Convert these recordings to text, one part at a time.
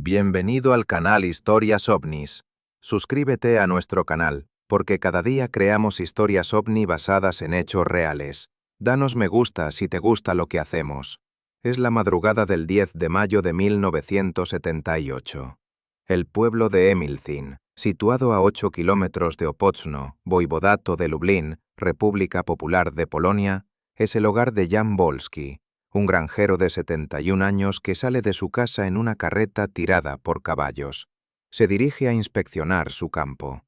Bienvenido al canal Historias OVNIs. Suscríbete a nuestro canal, porque cada día creamos historias OVNI basadas en hechos reales. Danos me gusta si te gusta lo que hacemos. Es la madrugada del 10 de mayo de 1978. El pueblo de Emilcin, situado a 8 kilómetros de Opocno, voivodato de Lublin, República Popular de Polonia, es el hogar de Jan Wolski, un granjero de 71 años que sale de su casa en una carreta tirada por caballos. Se dirige a inspeccionar su campo.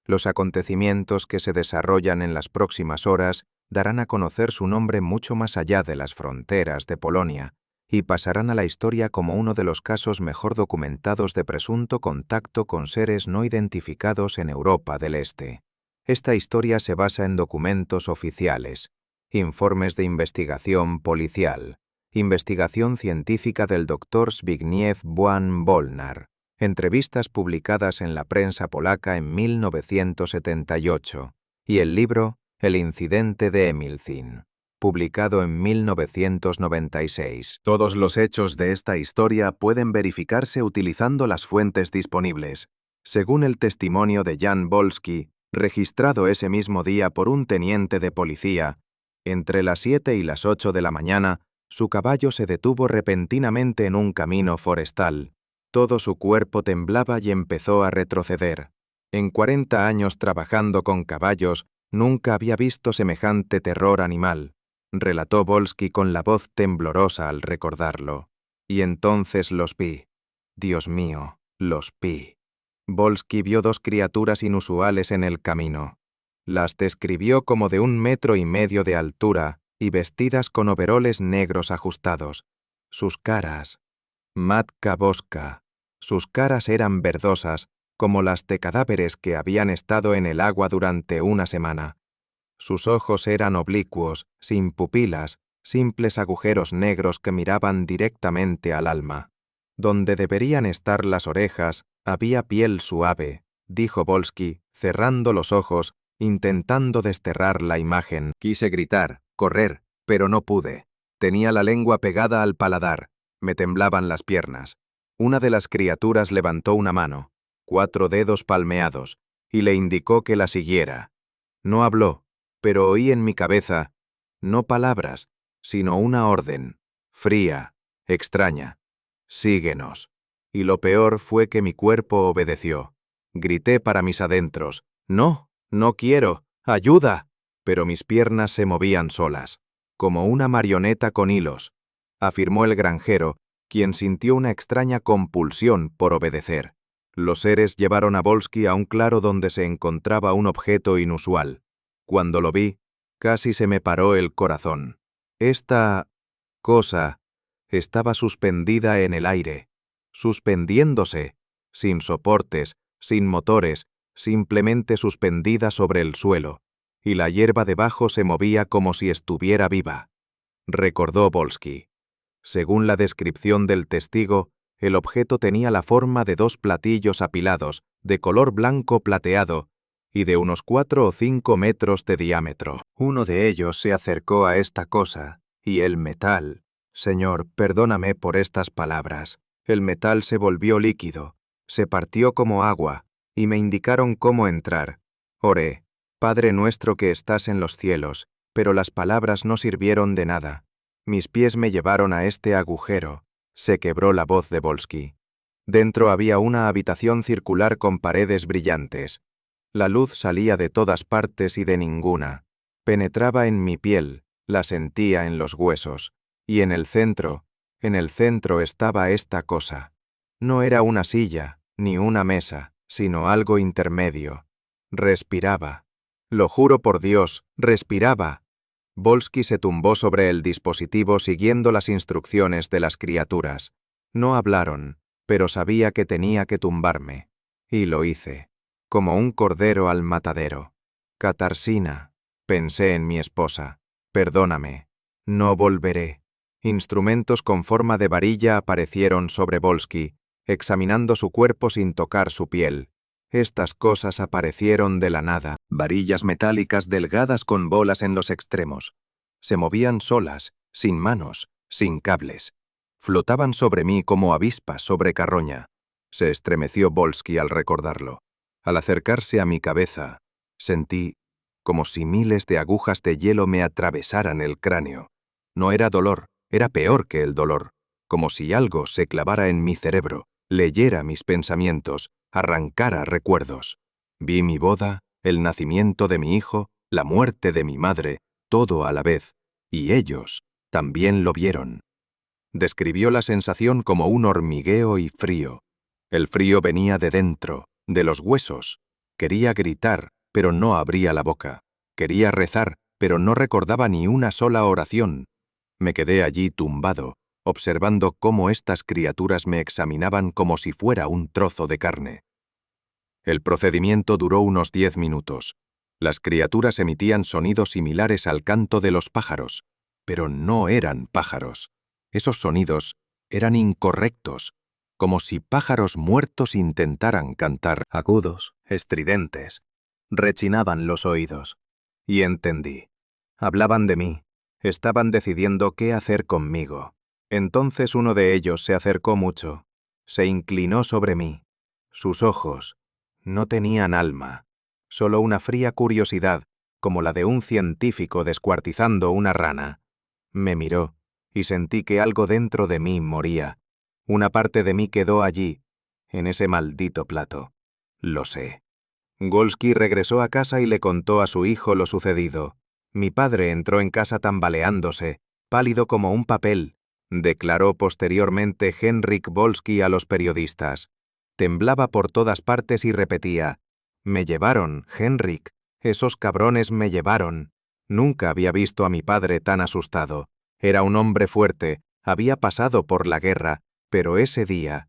Los acontecimientos que se desarrollan en las próximas horas darán a conocer su nombre mucho más allá de las fronteras de Polonia y pasarán a la historia como uno de los casos mejor documentados de presunto contacto con seres no identificados en Europa del Este. Esta historia se basa en documentos oficiales, informes de investigación policial, investigación científica del Dr. Zbigniew Błan-Bolnar, entrevistas publicadas en la prensa polaca en 1978, y el libro El incidente de Emilcin, publicado en 1996. Todos los hechos de esta historia pueden verificarse utilizando las fuentes disponibles. Según el testimonio de Jan Wolski, registrado ese mismo día por un teniente de policía, entre las 7 y las 8 de la mañana, su caballo se detuvo repentinamente en un camino forestal. Todo su cuerpo temblaba y empezó a retroceder. En 40 años trabajando con caballos, nunca había visto semejante terror animal, relató Wolski con la voz temblorosa al recordarlo. Y entonces los vi. Dios mío, los vi. Wolski vio dos criaturas inusuales en el camino. Las describió como de 1,5 metros de altura y vestidas con overoles negros ajustados. Sus caras, Matka Boska, sus caras eran verdosas, como las de cadáveres que habían estado en el agua durante una semana. Sus ojos eran oblicuos, sin pupilas, simples agujeros negros que miraban directamente al alma. Donde deberían estar las orejas, había piel suave, dijo Wolski, cerrando los ojos, intentando desterrar la imagen. Quise gritar, correr, pero no pude. Tenía la lengua pegada al paladar. Me temblaban las piernas. Una de las criaturas levantó una mano, 4 dedos palmeados, y le indicó que la siguiera. No habló, pero oí en mi cabeza, no palabras, sino una orden, fría, extraña. Síguenos. Y lo peor fue que mi cuerpo obedeció. Grité para mis adentros, no. No quiero, ayuda, pero mis piernas se movían solas, como una marioneta con hilos, afirmó el granjero, quien sintió una extraña compulsión por obedecer. Los seres llevaron a Wolski a un claro donde se encontraba un objeto inusual. Cuando lo vi, casi se me paró el corazón. Esta cosa estaba suspendida en el aire, suspendiéndose, sin soportes, sin motores, simplemente suspendida sobre el suelo, y la hierba debajo se movía como si estuviera viva, recordó Wolski. Según la descripción del testigo, el objeto tenía la forma de 2 platillos apilados, de color blanco plateado, y de unos 4 o 5 metros de diámetro. Uno de ellos se acercó a esta cosa, y el metal... Señor, perdóname por estas palabras. El metal se volvió líquido, se partió como agua, y me indicaron cómo entrar. Oré, Padre nuestro que estás en los cielos, pero las palabras no sirvieron de nada. Mis pies me llevaron a este agujero. Se quebró la voz de Wolski. Dentro había una habitación circular con paredes brillantes. La luz salía de todas partes y de ninguna. Penetraba en mi piel, la sentía en los huesos. Y en el centro estaba esta cosa. No era una silla, ni una mesa, sino algo intermedio. Respiraba. Lo juro por Dios, respiraba. Wolski se tumbó sobre el dispositivo siguiendo las instrucciones de las criaturas. No hablaron, pero sabía que tenía que tumbarme. Y lo hice, como un cordero al matadero. Katarzyna, pensé en mi esposa. Perdóname. No volveré. Instrumentos con forma de varilla aparecieron sobre Wolski, examinando su cuerpo sin tocar su piel. Estas cosas aparecieron de la nada. Varillas metálicas delgadas con bolas en los extremos. Se movían solas, sin manos, sin cables. Flotaban sobre mí como avispas sobre carroña. Se estremeció Volsky al recordarlo. Al acercarse a mi cabeza, sentí como si miles de agujas de hielo me atravesaran el cráneo. No era dolor, era peor que el dolor, como si algo se clavara en mi cerebro, leyera mis pensamientos, arrancara recuerdos. Vi mi boda, el nacimiento de mi hijo, la muerte de mi madre, todo a la vez, y ellos también lo vieron. Describió la sensación como un hormigueo y frío. El frío venía de dentro, de los huesos. Quería gritar, pero no abría la boca. Quería rezar, pero no recordaba ni una sola oración. Me quedé allí tumbado, observando cómo estas criaturas me examinaban como si fuera un trozo de carne. El procedimiento duró unos 10 minutos. Las criaturas emitían sonidos similares al canto de los pájaros, pero no eran pájaros. Esos sonidos eran incorrectos, como si pájaros muertos intentaran cantar. Agudos, estridentes. Rechinaban los oídos. Y entendí. Hablaban de mí. Estaban decidiendo qué hacer conmigo. Entonces uno de ellos se acercó mucho. Se inclinó sobre mí. Sus ojos no tenían alma, solo una fría curiosidad, como la de un científico descuartizando una rana. Me miró, y sentí que algo dentro de mí moría. Una parte de mí quedó allí, en ese maldito plato. Lo sé. Volsky regresó a casa y le contó a su hijo lo sucedido. Mi padre entró en casa tambaleándose, pálido como un papel, declaró posteriormente Henryk Volsky a los periodistas. Temblaba por todas partes y repetía: «Me llevaron, Henryk. Esos cabrones me llevaron». Nunca había visto a mi padre tan asustado. Era un hombre fuerte, había pasado por la guerra, pero ese día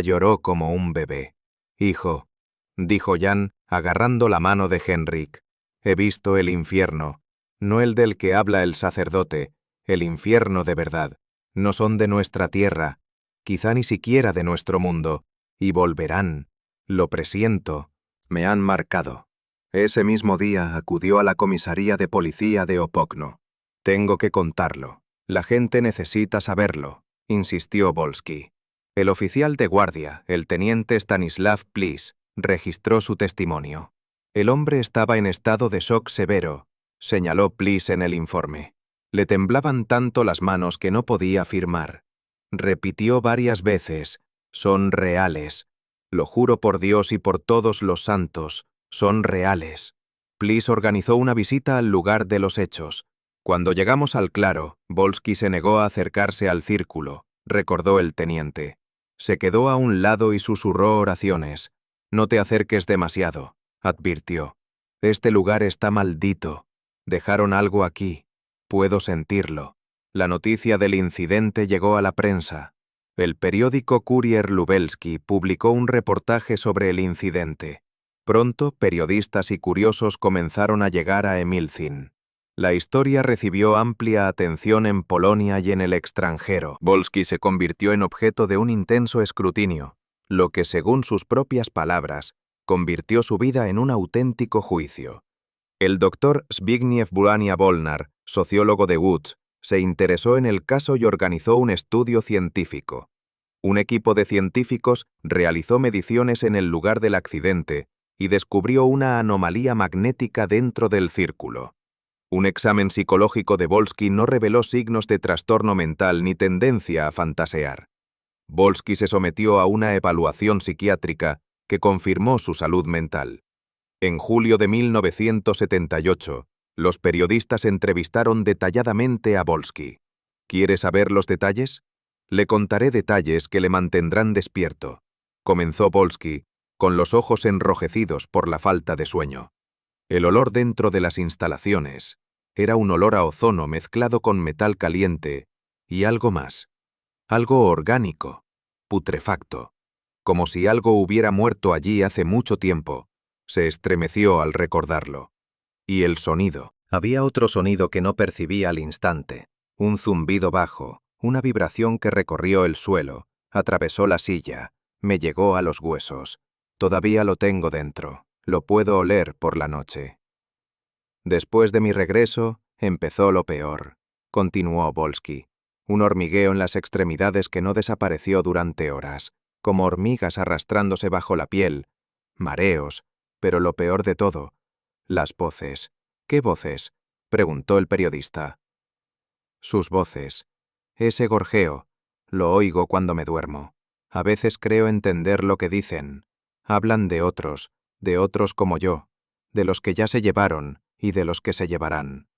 lloró como un bebé. «Hijo», dijo Jan, agarrando la mano de Henryk, «he visto el infierno, no el del que habla el sacerdote, el infierno de verdad. No son de nuestra tierra, quizá ni siquiera de nuestro mundo, y volverán. Lo presiento. Me han marcado». Ese mismo día acudió a la comisaría de policía de Opokno. «Tengo que contarlo. La gente necesita saberlo», insistió Volsky. El oficial de guardia, el teniente Stanislav Plis, registró su testimonio. «El hombre estaba en estado de shock severo», señaló Plis en el informe. «Le temblaban tanto las manos que no podía firmar. Repitió varias veces: «Son reales. Lo juro por Dios y por todos los santos, son reales». Plis organizó una visita al lugar de los hechos. «Cuando llegamos al claro, Volsky se negó a acercarse al círculo», recordó el teniente. «Se quedó a un lado y susurró oraciones. «No te acerques demasiado», advirtió. «Este lugar está maldito. Dejaron algo aquí. Puedo sentirlo». La noticia del incidente llegó a la prensa. El periódico Kurier Lubelsky publicó un reportaje sobre el incidente. Pronto, periodistas y curiosos comenzaron a llegar a Emilcin. La historia recibió amplia atención en Polonia y en el extranjero. Volsky se convirtió en objeto de un intenso escrutinio, lo que, según sus propias palabras, convirtió su vida en un auténtico juicio. El doctor Zbigniew Bulania-Bolnar, sociólogo de Łódź, se interesó en el caso y organizó un estudio científico. Un equipo de científicos realizó mediciones en el lugar del accidente y descubrió una anomalía magnética dentro del círculo. Un examen psicológico de Volsky no reveló signos de trastorno mental ni tendencia a fantasear. Volsky se sometió a una evaluación psiquiátrica que confirmó su salud mental. En julio de 1978, los periodistas entrevistaron detalladamente a Volsky. ¿Quiere saber los detalles? Le contaré detalles que le mantendrán despierto, comenzó Volsky, con los ojos enrojecidos por la falta de sueño. El olor dentro de las instalaciones era un olor a ozono mezclado con metal caliente y algo más, algo orgánico, putrefacto, como si algo hubiera muerto allí hace mucho tiempo. Se estremeció al recordarlo. Y el sonido. Había otro sonido que no percibí al instante, un zumbido bajo, una vibración que recorrió el suelo, atravesó la silla, me llegó a los huesos. Todavía lo tengo dentro, lo puedo oler por la noche. Después de mi regreso, empezó lo peor, continuó Volsky. un hormigueo en las extremidades que no desapareció durante horas, como hormigas arrastrándose bajo la piel, mareos, pero lo peor de todo, las voces. ¿Qué voces?, preguntó el periodista. Sus voces. Ese gorjeo. Lo oigo cuando me duermo. A veces creo entender lo que dicen. Hablan de otros como yo, de los que ya se llevaron y de los que se llevarán.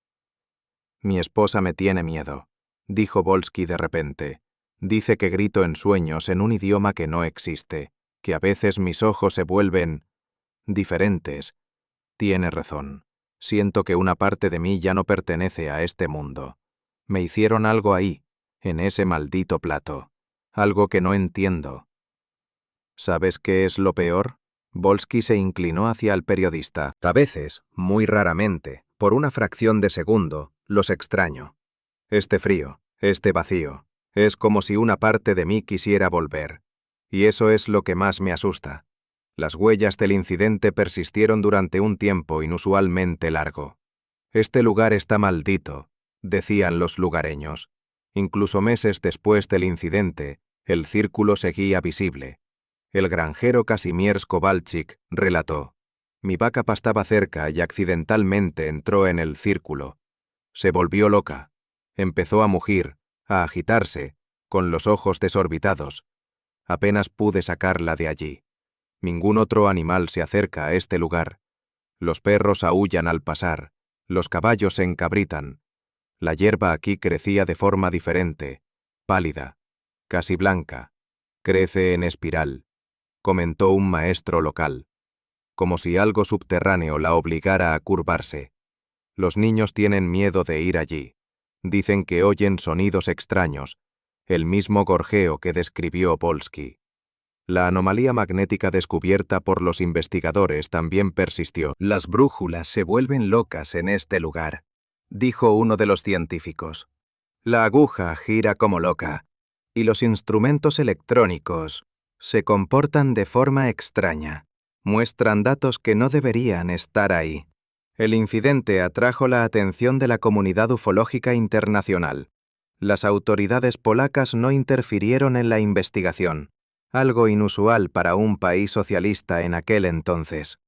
Mi esposa me tiene miedo, dijo Volsky de repente. Dice que grito en sueños en un idioma que no existe, que a veces mis ojos se vuelven diferentes. Tiene razón. Siento que una parte de mí ya no pertenece a este mundo. Me hicieron algo ahí, en ese maldito plato. Algo que no entiendo. ¿Sabes qué es lo peor? Volsky se inclinó hacia el periodista. A veces, muy raramente, por una fracción de segundo, los extraño. Este frío, este vacío, es como si una parte de mí quisiera volver. Y eso es lo que más me asusta. Las huellas del incidente persistieron durante un tiempo inusualmente largo. Este lugar está maldito, decían los lugareños. Incluso meses después del incidente, el círculo seguía visible. El granjero Kazimierz Kowalczyk relató: mi vaca pastaba cerca y accidentalmente entró en el círculo. Se volvió loca. Empezó a mugir, a agitarse, con los ojos desorbitados. Apenas pude sacarla de allí. Ningún otro animal se acerca a este lugar. Los perros aúllan al pasar, los caballos se encabritan. La hierba aquí crecía de forma diferente, pálida, casi blanca. Crece en espiral, comentó un maestro local, como si algo subterráneo la obligara a curvarse. Los niños tienen miedo de ir allí. Dicen que oyen sonidos extraños, el mismo gorjeo que describió Volsky. La anomalía magnética descubierta por los investigadores también persistió. Las brújulas se vuelven locas en este lugar, dijo uno de los científicos. La aguja gira como loca, y los instrumentos electrónicos se comportan de forma extraña. Muestran datos que no deberían estar ahí. El incidente atrajo la atención de la comunidad ufológica internacional. Las autoridades polacas no interfirieron en la investigación, algo inusual para un país socialista en aquel entonces.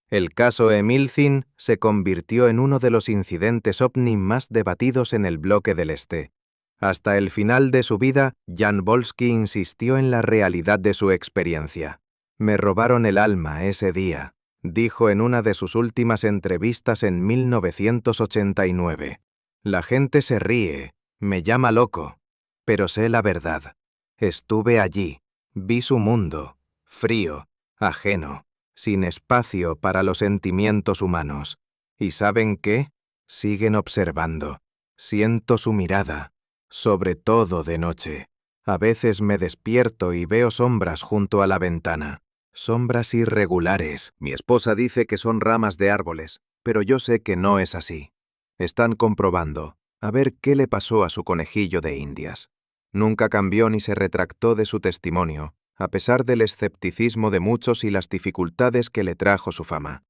El caso Emilcin se convirtió en uno de los incidentes ovni más debatidos en el bloque del Este. Hasta el final de su vida, Jan Volsky insistió en la realidad de su experiencia. Me robaron el alma ese día, dijo en una de sus últimas entrevistas en 1989. La gente se ríe, me llama loco, pero sé la verdad. Estuve allí, vi su mundo, frío, ajeno, sin espacio para los sentimientos humanos. ¿Y saben qué? Siguen observando. Siento su mirada, sobre todo de noche. A veces me despierto y veo sombras junto a la ventana. Sombras irregulares. Mi esposa dice que son ramas de árboles, pero yo sé que no es así. Están comprobando, a ver qué le pasó a su conejillo de Indias. Nunca cambió ni se retractó de su testimonio, a pesar del escepticismo de muchos y las dificultades que le trajo su fama.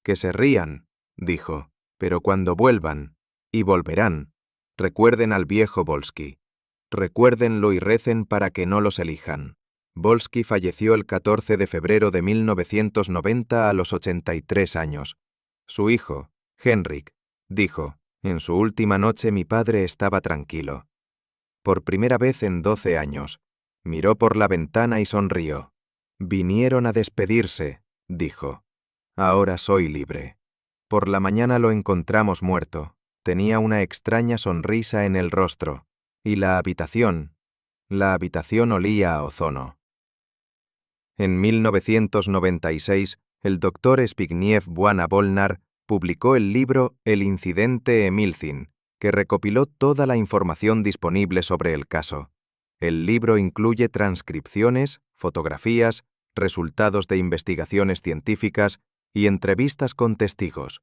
Que se rían, dijo, pero cuando vuelvan, y volverán, recuerden al viejo Volsky. Recuérdenlo y recen para que no los elijan. Volsky falleció el 14 de febrero de 1990 a los 83 años. Su hijo, Henrik, dijo: en su última noche mi padre estaba tranquilo. Por primera vez en 12 años, miró por la ventana y sonrió. Vinieron a despedirse, dijo. Ahora soy libre. Por la mañana lo encontramos muerto. Tenía una extraña sonrisa en el rostro. Y la habitación olía a ozono. En 1996, el doctor Zbigniew Bwana-Wolnar publicó el libro El incidente Emilcin, que recopiló toda la información disponible sobre el caso. El libro incluye transcripciones, fotografías, resultados de investigaciones científicas y entrevistas con testigos.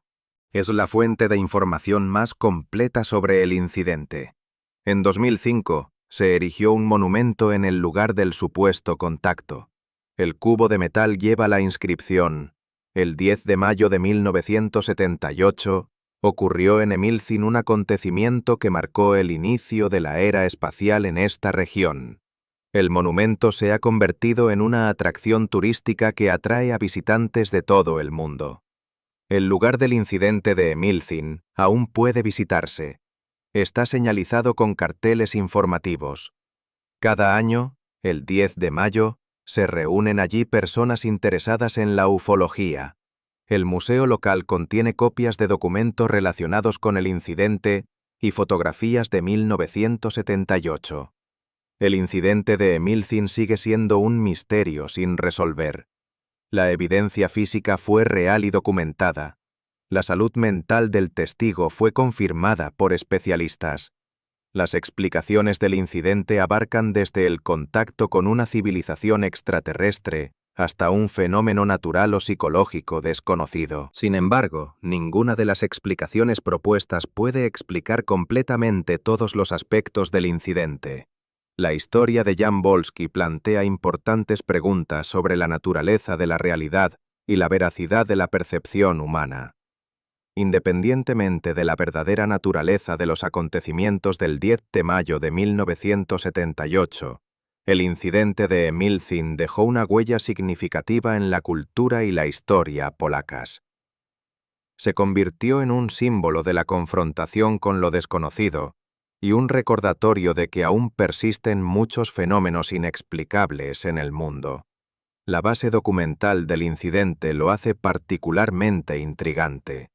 Es la fuente de información más completa sobre el incidente. En 2005, se erigió un monumento en el lugar del supuesto contacto. El cubo de metal lleva la inscripción: el 10 de mayo de 1978, Ocurrió en Emilcin un acontecimiento que marcó el inicio de la era espacial en esta región. El monumento se ha convertido en una atracción turística que atrae a visitantes de todo el mundo. El lugar del incidente de Emilcin aún puede visitarse. Está señalizado con carteles informativos. Cada año, el 10 de mayo, se reúnen allí personas interesadas en la ufología. El museo local contiene copias de documentos relacionados con el incidente y fotografías de 1978. El incidente de Emilcin sigue siendo un misterio sin resolver. La evidencia física fue real y documentada. La salud mental del testigo fue confirmada por especialistas. Las explicaciones del incidente abarcan desde el contacto con una civilización extraterrestre hasta un fenómeno natural o psicológico desconocido. Sin embargo, ninguna de las explicaciones propuestas puede explicar completamente todos los aspectos del incidente. La historia de Jan Wolski plantea importantes preguntas sobre la naturaleza de la realidad y la veracidad de la percepción humana. Independientemente de la verdadera naturaleza de los acontecimientos del 10 de mayo de 1978, el incidente de Emilcin dejó una huella significativa en la cultura y la historia polacas. Se convirtió en un símbolo de la confrontación con lo desconocido y un recordatorio de que aún persisten muchos fenómenos inexplicables en el mundo. La base documental del incidente lo hace particularmente intrigante.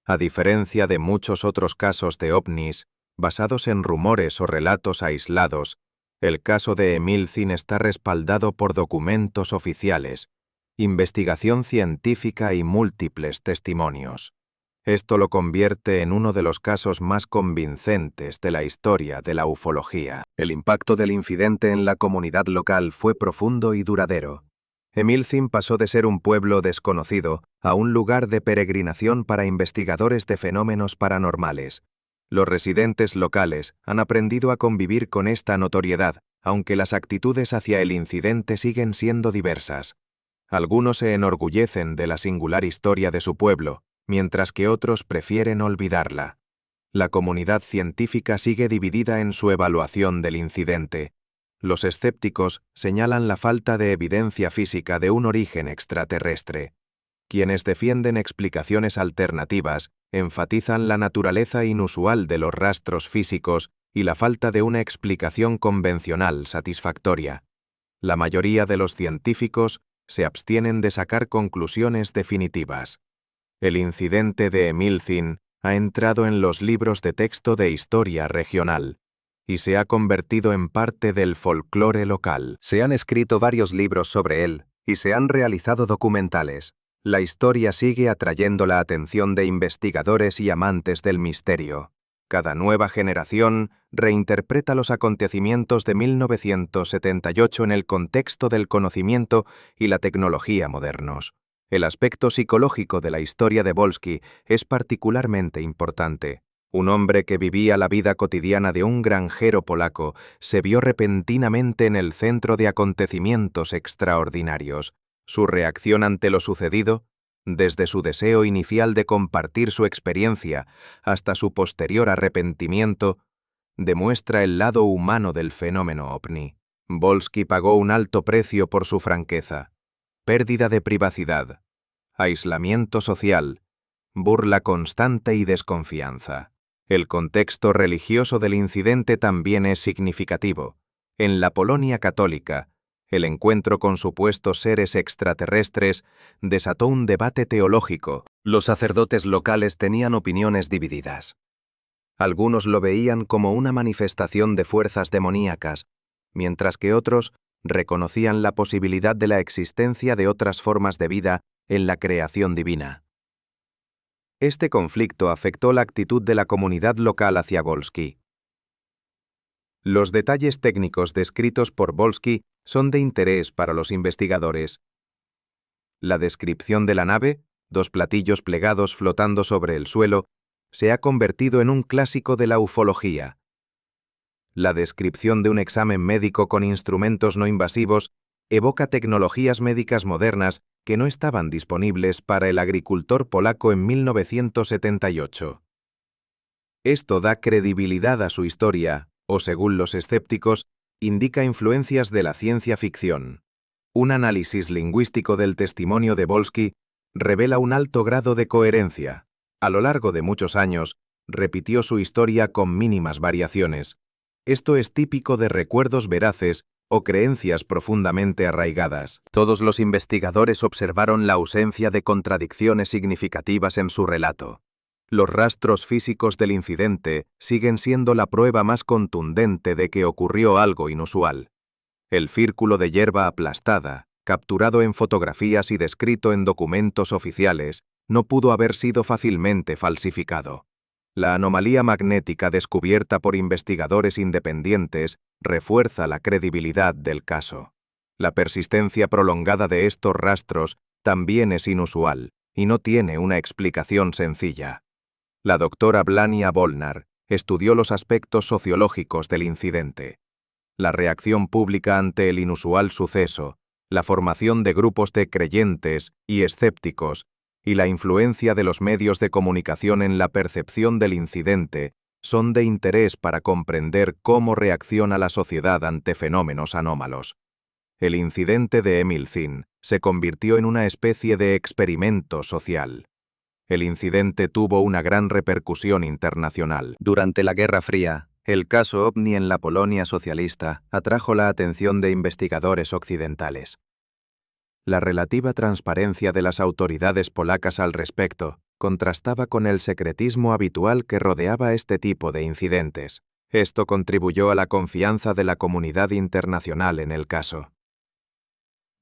A diferencia de muchos otros casos de ovnis, basados en rumores o relatos aislados, el caso de Emilcin está respaldado por documentos oficiales, investigación científica y múltiples testimonios. Esto lo convierte en uno de los casos más convincentes de la historia de la ufología. El impacto del incidente en la comunidad local fue profundo y duradero. Emilcin pasó de ser un pueblo desconocido a un lugar de peregrinación para investigadores de fenómenos paranormales. Los residentes locales han aprendido a convivir con esta notoriedad, aunque las actitudes hacia el incidente siguen siendo diversas. Algunos se enorgullecen de la singular historia de su pueblo, mientras que otros prefieren olvidarla. La comunidad científica sigue dividida en su evaluación del incidente. Los escépticos señalan la falta de evidencia física de un origen extraterrestre. Quienes defienden explicaciones alternativas enfatizan la naturaleza inusual de los rastros físicos y la falta de una explicación convencional satisfactoria. La mayoría de los científicos se abstienen de sacar conclusiones definitivas. El incidente de Emilcin ha entrado en los libros de texto de historia regional y se ha convertido en parte del folclore local. Se han escrito varios libros sobre él y se han realizado documentales. La historia sigue atrayendo la atención de investigadores y amantes del misterio. Cada nueva generación reinterpreta los acontecimientos de 1978 en el contexto del conocimiento y la tecnología modernos. El aspecto psicológico de la historia de Wolski es particularmente importante. Un hombre que vivía la vida cotidiana de un granjero polaco se vio repentinamente en el centro de acontecimientos extraordinarios. Su reacción ante lo sucedido, desde su deseo inicial de compartir su experiencia hasta su posterior arrepentimiento, demuestra el lado humano del fenómeno ovni. Wolski pagó un alto precio por su franqueza: pérdida de privacidad, aislamiento social, burla constante y desconfianza. El contexto religioso del incidente también es significativo. En la Polonia católica, el encuentro con supuestos seres extraterrestres desató un debate teológico. Los sacerdotes locales tenían opiniones divididas. Algunos lo veían como una manifestación de fuerzas demoníacas, mientras que otros reconocían la posibilidad de la existencia de otras formas de vida en la creación divina. Este conflicto afectó la actitud de la comunidad local hacia Wolski. Los detalles técnicos descritos por Wolski son de interés para los investigadores. La descripción de la nave, 2 platillos plegados flotando sobre el suelo, se ha convertido en un clásico de la ufología. La descripción de un examen médico con instrumentos no invasivos evoca tecnologías médicas modernas que no estaban disponibles para el agricultor polaco en 1978. Esto da credibilidad a su historia, o según los escépticos, indica influencias de la ciencia ficción. Un análisis lingüístico del testimonio de Volsky revela un alto grado de coherencia. A lo largo de muchos años, repitió su historia con mínimas variaciones. Esto es típico de recuerdos veraces o creencias profundamente arraigadas. Todos los investigadores observaron la ausencia de contradicciones significativas en su relato. Los rastros físicos del incidente siguen siendo la prueba más contundente de que ocurrió algo inusual. El círculo de hierba aplastada, capturado en fotografías y descrito en documentos oficiales, no pudo haber sido fácilmente falsificado. La anomalía magnética descubierta por investigadores independientes refuerza la credibilidad del caso. La persistencia prolongada de estos rastros también es inusual y no tiene una explicación sencilla. La doctora Blania Volnar estudió los aspectos sociológicos del incidente. La reacción pública ante el inusual suceso, la formación de grupos de creyentes y escépticos, y la influencia de los medios de comunicación en la percepción del incidente son de interés para comprender cómo reacciona la sociedad ante fenómenos anómalos. El incidente de Emil Zinn se convirtió en una especie de experimento social. El incidente tuvo una gran repercusión internacional. Durante la Guerra Fría, el caso OVNI en la Polonia socialista atrajo la atención de investigadores occidentales. La relativa transparencia de las autoridades polacas al respecto contrastaba con el secretismo habitual que rodeaba este tipo de incidentes. Esto contribuyó a la confianza de la comunidad internacional en el caso.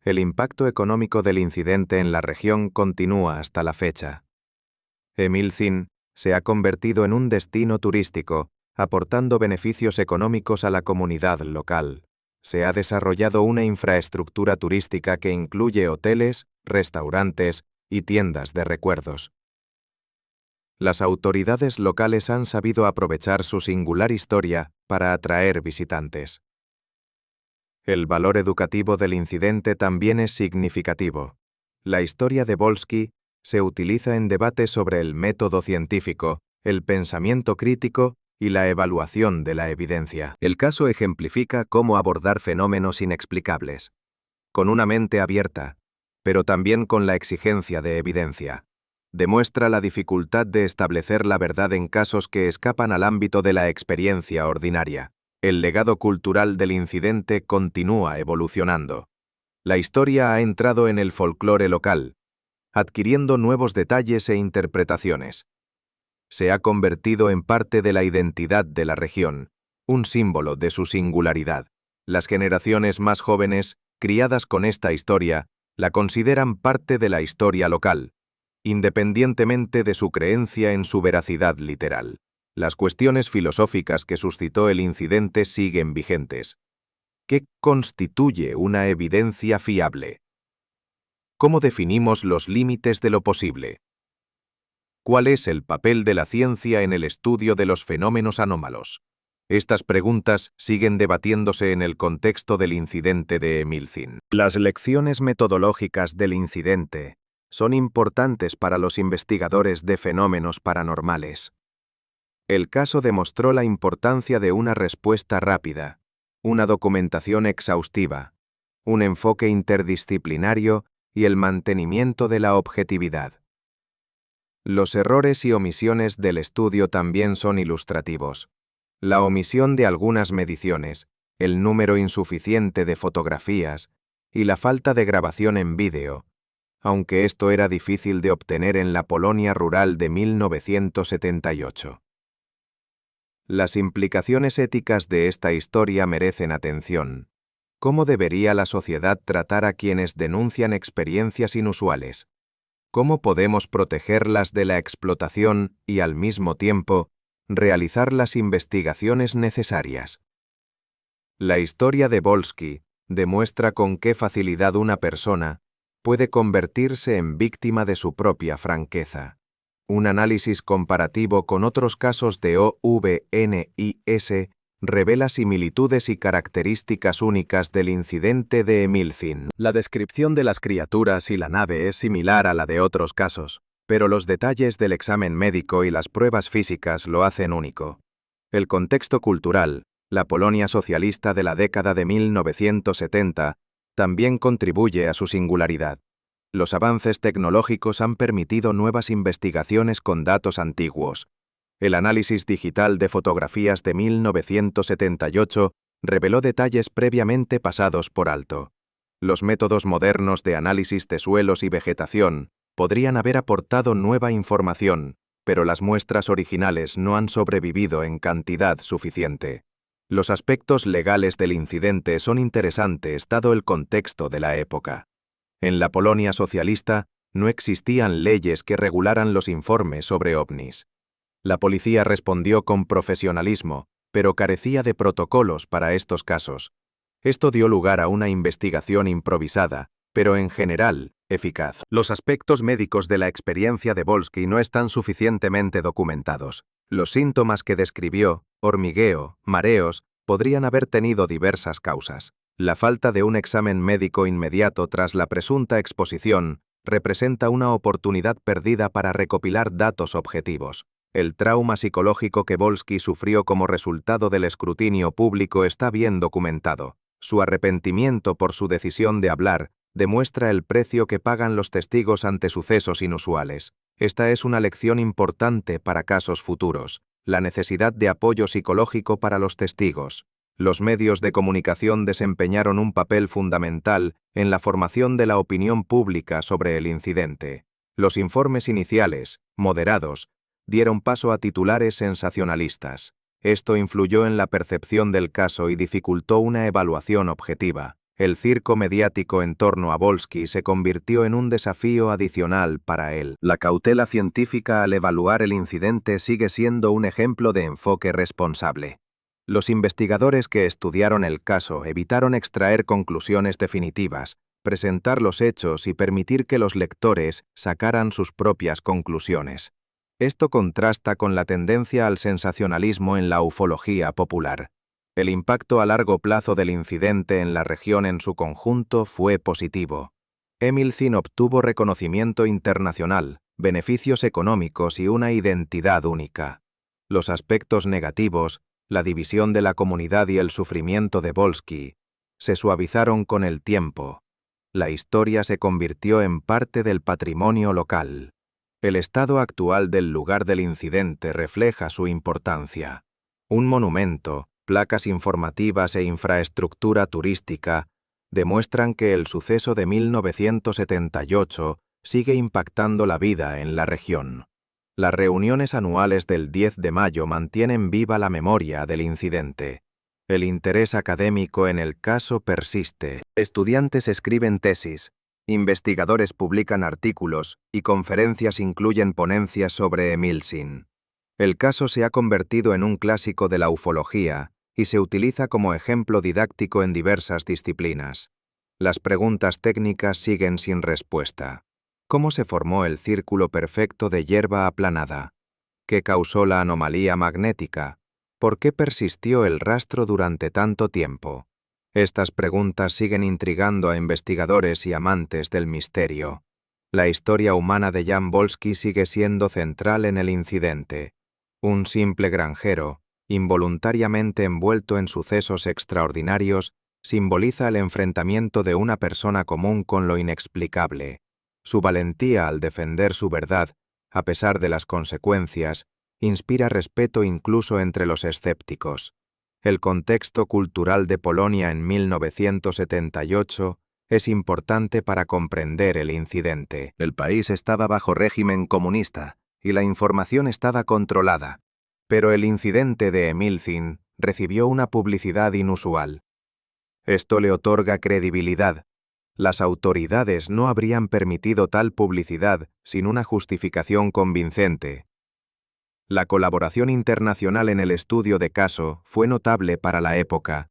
El impacto económico del incidente en la región continúa hasta la fecha. Emil Zinn se ha convertido en un destino turístico, aportando beneficios económicos a la comunidad local. Se ha desarrollado una infraestructura turística que incluye hoteles, restaurantes y tiendas de recuerdos. Las autoridades locales han sabido aprovechar su singular historia para atraer visitantes. El valor educativo del incidente también es significativo. La historia de Volsky se utiliza en debates sobre el método científico, el pensamiento crítico y la evaluación de la evidencia. El caso ejemplifica cómo abordar fenómenos inexplicables, con una mente abierta, pero también con la exigencia de evidencia. Demuestra la dificultad de establecer la verdad en casos que escapan al ámbito de la experiencia ordinaria. El legado cultural del incidente continúa evolucionando. La historia ha entrado en el folclore local, adquiriendo nuevos detalles e interpretaciones. Se ha convertido en parte de la identidad de la región, un símbolo de su singularidad. Las generaciones más jóvenes, criadas con esta historia, la consideran parte de la historia local, independientemente de su creencia en su veracidad literal. Las cuestiones filosóficas que suscitó el incidente siguen vigentes. ¿Qué constituye una evidencia fiable? ¿Cómo definimos los límites de lo posible? ¿Cuál es el papel de la ciencia en el estudio de los fenómenos anómalos? Estas preguntas siguen debatiéndose en el contexto del incidente de Emil Zinn. Las lecciones metodológicas del incidente son importantes para los investigadores de fenómenos paranormales. El caso demostró la importancia de una respuesta rápida, una documentación exhaustiva, un enfoque interdisciplinario y el mantenimiento de la objetividad. Los errores y omisiones del estudio también son ilustrativos. La omisión de algunas mediciones, el número insuficiente de fotografías y la falta de grabación en vídeo, aunque esto era difícil de obtener en la Polonia rural de 1978. Las implicaciones éticas de esta historia merecen atención. ¿Cómo debería la sociedad tratar a quienes denuncian experiencias inusuales? ¿Cómo podemos protegerlas de la explotación y, al mismo tiempo, realizar las investigaciones necesarias? La historia de Volsky demuestra con qué facilidad una persona puede convertirse en víctima de su propia franqueza. Un análisis comparativo con otros casos de OVNIS revela similitudes y características únicas del incidente de Emil Zinn. La descripción de las criaturas y la nave es similar a la de otros casos. Pero los detalles del examen médico y las pruebas físicas lo hacen único. El contexto cultural, la Polonia socialista de la década de 1970, también contribuye a su singularidad. Los avances tecnológicos han permitido nuevas investigaciones con datos antiguos. El análisis digital de fotografías de 1978 reveló detalles previamente pasados por alto. Los métodos modernos de análisis de suelos y vegetación podrían haber aportado nueva información, pero las muestras originales no han sobrevivido en cantidad suficiente. Los aspectos legales del incidente son interesantes dado el contexto de la época. En la Polonia socialista no existían leyes que regularan los informes sobre ovnis. La policía respondió con profesionalismo, pero carecía de protocolos para estos casos. Esto dio lugar a una investigación improvisada, pero en general, eficaz. Los aspectos médicos de la experiencia de Volsky no están suficientemente documentados. Los síntomas que describió, hormigueo, mareos, podrían haber tenido diversas causas. La falta de un examen médico inmediato tras la presunta exposición representa una oportunidad perdida para recopilar datos objetivos. El trauma psicológico que Volsky sufrió como resultado del escrutinio público está bien documentado. Su arrepentimiento por su decisión de hablar demuestra el precio que pagan los testigos ante sucesos inusuales. Esta es una lección importante para casos futuros, la necesidad de apoyo psicológico para los testigos. Los medios de comunicación desempeñaron un papel fundamental en la formación de la opinión pública sobre el incidente. Los informes iniciales, moderados, dieron paso a titulares sensacionalistas. Esto influyó en la percepción del caso y dificultó una evaluación objetiva. El circo mediático en torno a Volsky se convirtió en un desafío adicional para él. La cautela científica al evaluar el incidente sigue siendo un ejemplo de enfoque responsable. Los investigadores que estudiaron el caso evitaron extraer conclusiones definitivas, presentar los hechos y permitir que los lectores sacaran sus propias conclusiones. Esto contrasta con la tendencia al sensacionalismo en la ufología popular. El impacto a largo plazo del incidente en la región en su conjunto fue positivo. Emilcin obtuvo reconocimiento internacional, beneficios económicos y una identidad única. Los aspectos negativos, la división de la comunidad y el sufrimiento de Volsky, se suavizaron con el tiempo. La historia se convirtió en parte del patrimonio local. El estado actual del lugar del incidente refleja su importancia. Un monumento, placas informativas e infraestructura turística demuestran que el suceso de 1978 sigue impactando la vida en la región. Las reuniones anuales del 10 de mayo mantienen viva la memoria del incidente. El interés académico en el caso persiste. Estudiantes escriben tesis, investigadores publican artículos y conferencias incluyen ponencias sobre Emilcin. El caso se ha convertido en un clásico de la ufología y se utiliza como ejemplo didáctico en diversas disciplinas. Las preguntas técnicas siguen sin respuesta. ¿Cómo se formó el círculo perfecto de hierba aplanada? ¿Qué causó la anomalía magnética? ¿Por qué persistió el rastro durante tanto tiempo? Estas preguntas siguen intrigando a investigadores y amantes del misterio. La historia humana de Jan Volsky sigue siendo central en el incidente. Un simple granjero, involuntariamente envuelto en sucesos extraordinarios, simboliza el enfrentamiento de una persona común con lo inexplicable. Su valentía al defender su verdad, a pesar de las consecuencias, inspira respeto incluso entre los escépticos. El contexto cultural de Polonia en 1978 es importante para comprender el incidente. El país estaba bajo régimen comunista y la información estaba controlada. Pero el incidente de Emilcin recibió una publicidad inusual. Esto le otorga credibilidad. Las autoridades no habrían permitido tal publicidad sin una justificación convincente. La colaboración internacional en el estudio de caso fue notable para la época.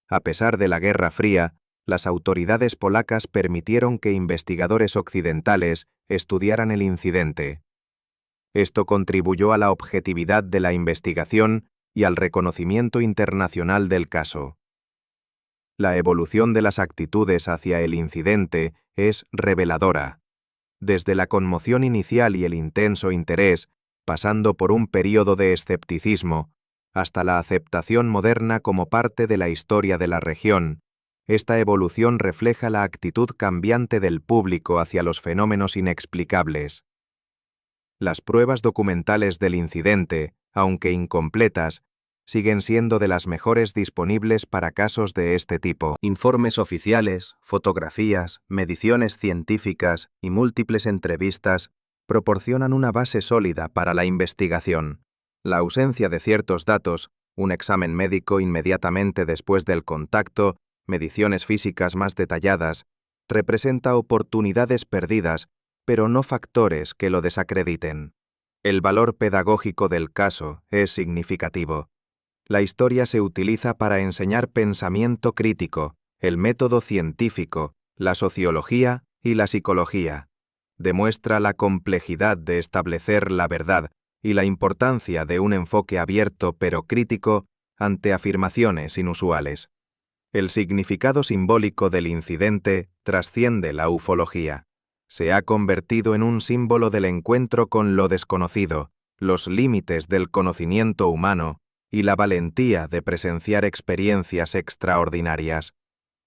A pesar de la Guerra Fría, las autoridades polacas permitieron que investigadores occidentales estudiaran el incidente. Esto contribuyó a la objetividad de la investigación y al reconocimiento internacional del caso. La evolución de las actitudes hacia el incidente es reveladora. Desde la conmoción inicial y el intenso interés, pasando por un período de escepticismo, hasta la aceptación moderna como parte de la historia de la región, esta evolución refleja la actitud cambiante del público hacia los fenómenos inexplicables. Las pruebas documentales del incidente, aunque incompletas, siguen siendo de las mejores disponibles para casos de este tipo. Informes oficiales, fotografías, mediciones científicas y múltiples entrevistas proporcionan una base sólida para la investigación. La ausencia de ciertos datos, un examen médico inmediatamente después del contacto, mediciones físicas más detalladas, representa oportunidades perdidas, pero no factores que lo desacrediten. El valor pedagógico del caso es significativo. La historia se utiliza para enseñar pensamiento crítico, el método científico, la sociología y la psicología. Demuestra la complejidad de establecer la verdad y la importancia de un enfoque abierto pero crítico ante afirmaciones inusuales. El significado simbólico del incidente trasciende la ufología. Se ha convertido en un símbolo del encuentro con lo desconocido, los límites del conocimiento humano y la valentía de presenciar experiencias extraordinarias.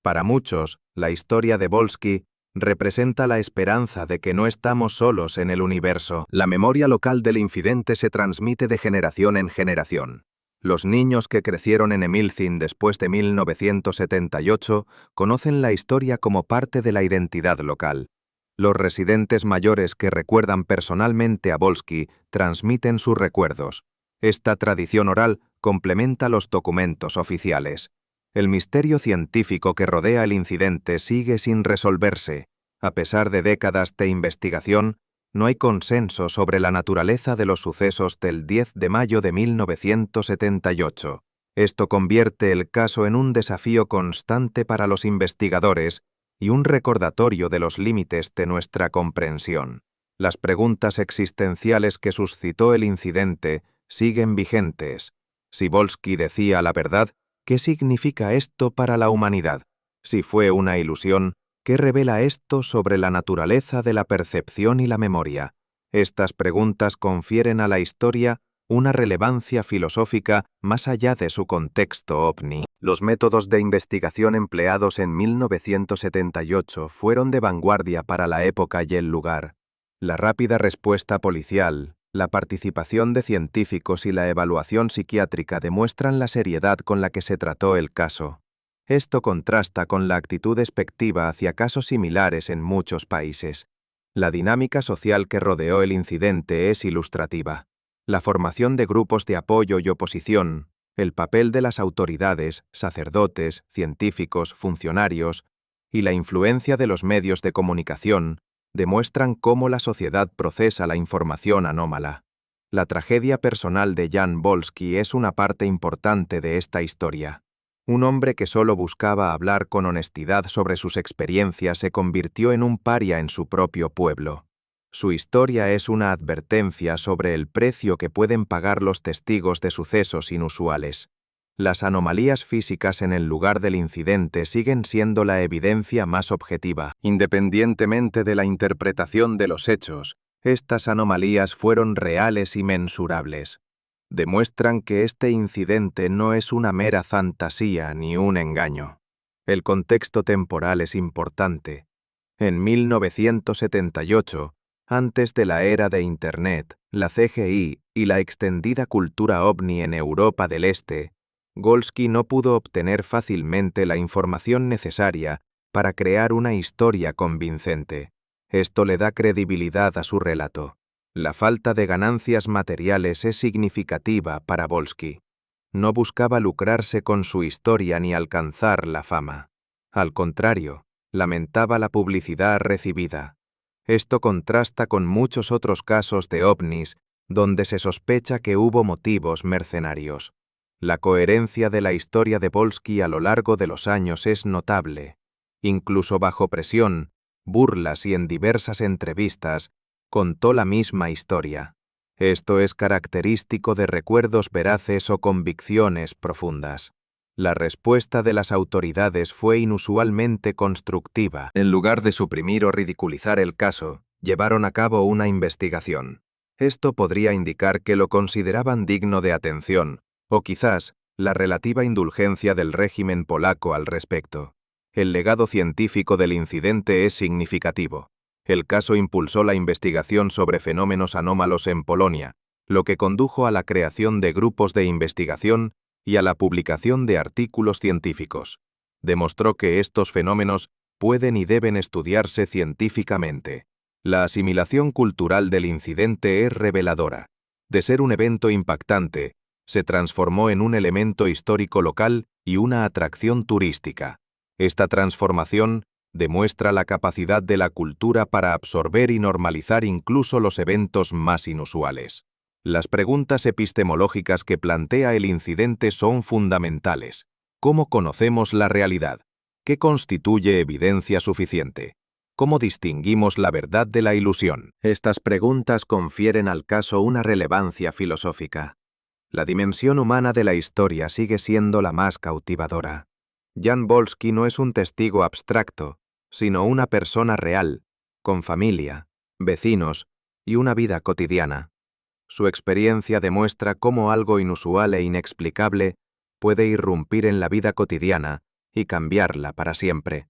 Para muchos, la historia de Volsky representa la esperanza de que no estamos solos en el universo. La memoria local del incidente se transmite de generación en generación. Los niños que crecieron en Emilzin después de 1978 conocen la historia como parte de la identidad local. Los residentes mayores que recuerdan personalmente a Volsky transmiten sus recuerdos. Esta tradición oral complementa los documentos oficiales. El misterio científico que rodea el incidente sigue sin resolverse. A pesar de décadas de investigación, no hay consenso sobre la naturaleza de los sucesos del 10 de mayo de 1978. Esto convierte el caso en un desafío constante para los investigadores y un recordatorio de los límites de nuestra comprensión. Las preguntas existenciales que suscitó el incidente siguen vigentes. Si Volsky decía la verdad, ¿qué significa esto para la humanidad? Si fue una ilusión, ¿qué revela esto sobre la naturaleza de la percepción y la memoria? Estas preguntas confieren a la historia una relevancia filosófica más allá de su contexto ovni. Los métodos de investigación empleados en 1978 fueron de vanguardia para la época y el lugar. La rápida respuesta policial, la participación de científicos y la evaluación psiquiátrica demuestran la seriedad con la que se trató el caso. Esto contrasta con la actitud despectiva hacia casos similares en muchos países. La dinámica social que rodeó el incidente es ilustrativa. La formación de grupos de apoyo y oposición, el papel de las autoridades, sacerdotes, científicos, funcionarios y la influencia de los medios de comunicación demuestran cómo la sociedad procesa la información anómala. La tragedia personal de Jan Volsky es una parte importante de esta historia. Un hombre que solo buscaba hablar con honestidad sobre sus experiencias se convirtió en un paria en su propio pueblo. Su historia es una advertencia sobre el precio que pueden pagar los testigos de sucesos inusuales. Las anomalías físicas en el lugar del incidente siguen siendo la evidencia más objetiva. Independientemente de la interpretación de los hechos, estas anomalías fueron reales y mensurables. Demuestran que este incidente no es una mera fantasía ni un engaño. El contexto temporal es importante. En 1978, antes de la era de Internet, la CGI y la extendida cultura ovni en Europa del Este, Volsky no pudo obtener fácilmente la información necesaria para crear una historia convincente. Esto le da credibilidad a su relato. La falta de ganancias materiales es significativa para Volsky. No buscaba lucrarse con su historia ni alcanzar la fama. Al contrario, lamentaba la publicidad recibida. Esto contrasta con muchos otros casos de ovnis donde se sospecha que hubo motivos mercenarios. La coherencia de la historia de Volsky a lo largo de los años es notable. Incluso bajo presión, burlas y en diversas entrevistas, contó la misma historia. Esto es característico de recuerdos veraces o convicciones profundas. La respuesta de las autoridades fue inusualmente constructiva. En lugar de suprimir o ridiculizar el caso, llevaron a cabo una investigación. Esto podría indicar que lo consideraban digno de atención, o quizás la relativa indulgencia del régimen polaco al respecto. El legado científico del incidente es significativo. El caso impulsó la investigación sobre fenómenos anómalos en Polonia, lo que condujo a la creación de grupos de investigación y a la publicación de artículos científicos. Demostró que estos fenómenos pueden y deben estudiarse científicamente. La asimilación cultural del incidente es reveladora. De ser un evento impactante, se transformó en un elemento histórico local y una atracción turística. Esta transformación demuestra la capacidad de la cultura para absorber y normalizar incluso los eventos más inusuales. Las preguntas epistemológicas que plantea el incidente son fundamentales. ¿Cómo conocemos la realidad? ¿Qué constituye evidencia suficiente? ¿Cómo distinguimos la verdad de la ilusión? Estas preguntas confieren al caso una relevancia filosófica. La dimensión humana de la historia sigue siendo la más cautivadora. Jan Wolski no es un testigo abstracto, sino una persona real, con familia, vecinos y una vida cotidiana. Su experiencia demuestra cómo algo inusual e inexplicable puede irrumpir en la vida cotidiana y cambiarla para siempre.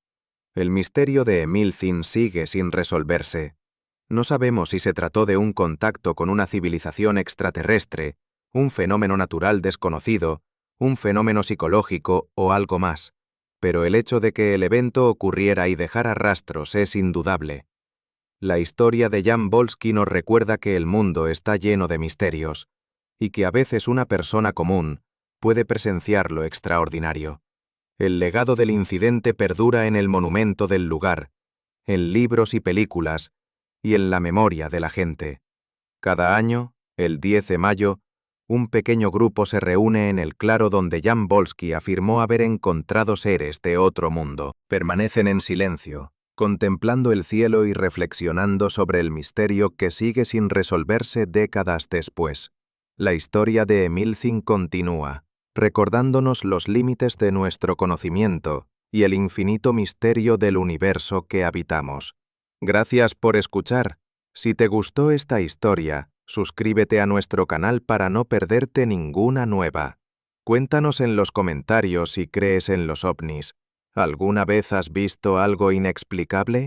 El misterio de Emil Zinn sigue sin resolverse. No sabemos si se trató de un contacto con una civilización extraterrestre, un fenómeno natural desconocido, un fenómeno psicológico o algo más, pero el hecho de que el evento ocurriera y dejara rastros es indudable. La historia de Jan Wolski nos recuerda que el mundo está lleno de misterios, y que a veces una persona común puede presenciar lo extraordinario. El legado del incidente perdura en el monumento del lugar, en libros y películas, y en la memoria de la gente. Cada año, el 10 de mayo, un pequeño grupo se reúne en el claro donde Jan Wolski afirmó haber encontrado seres de otro mundo. Permanecen en silencio, contemplando el cielo y reflexionando sobre el misterio que sigue sin resolverse décadas después. La historia de Emil Zinn continúa, recordándonos los límites de nuestro conocimiento y el infinito misterio del universo que habitamos. Gracias por escuchar. Si te gustó esta historia, suscríbete a nuestro canal para no perderte ninguna nueva. Cuéntanos en los comentarios si crees en los ovnis. ¿Alguna vez has visto algo inexplicable?